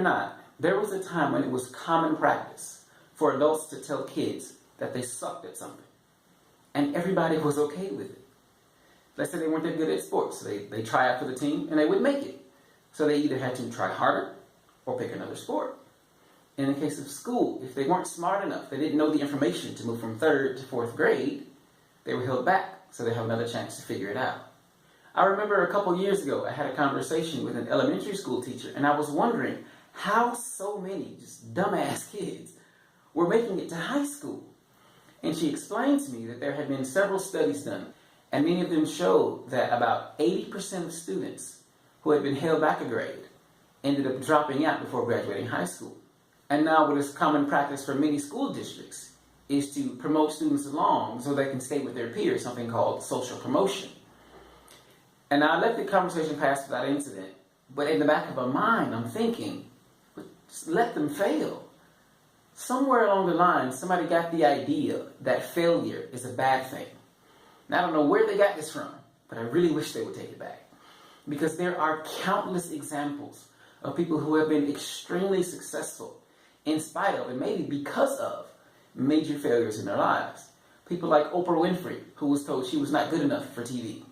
not, there was a time when it was common practice for adults to tell kids that they sucked at something. And everybody was okay with it. Let's say they weren't that good at sports. So they try out for the team and they would make it. So they either had to try harder or pick another sport. In the case of school, if they weren't smart enough, they didn't know the information to move from 3rd to 4th grade, they were held back so they have another chance to figure it out. I remember a couple years ago, I had a conversation with an elementary school teacher, and I was wondering how so many just dumbass kids were making it to high school. And she explained to me that there had been several studies done, and many of them showed that about 80% of students who had been held back a grade ended up dropping out before graduating high school. And now what is common practice for many school districts is to promote students along so they can stay with their peers, something called social promotion. And I let the conversation pass without incident, but in the back of my mind, I'm thinking, just let them fail. Somewhere along the line, somebody got the idea that failure is a bad thing. Now, I don't know where they got this from, but I really wish they would take it back. Because there are countless examples of people who have been extremely successful in spite of, and maybe because of, major failures in their lives. People like Oprah Winfrey, who was told she was not good enough for TV.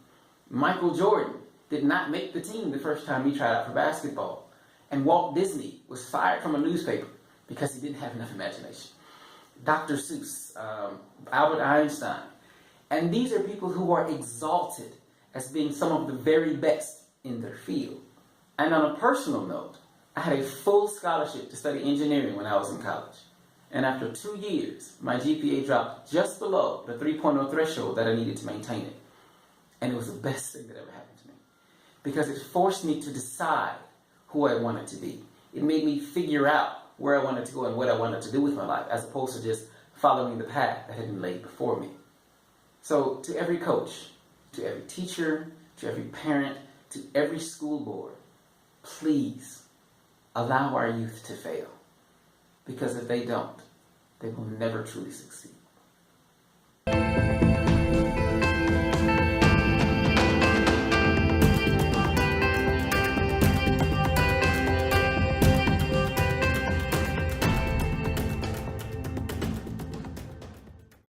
Michael Jordan did not make the team the first time he tried out for basketball. And Walt Disney was fired from a newspaper because he didn't have enough imagination. Dr. Seuss, Albert Einstein. And these are people who are exalted as being some of the very best in their field. And on a personal note, I had a full scholarship to study engineering when I was in college. And after 2 years, my GPA dropped just below the 3.0 threshold that I needed to maintain it. And it was the best thing that ever happened to me. Because it forced me to decide who I wanted to be. It made me figure out where I wanted to go and what I wanted to do with my life, as opposed to just following the path that had been laid before me. So to every coach, to every teacher, to every parent, to every school board, please allow our youth to fail. Because if they don't, they will never truly succeed.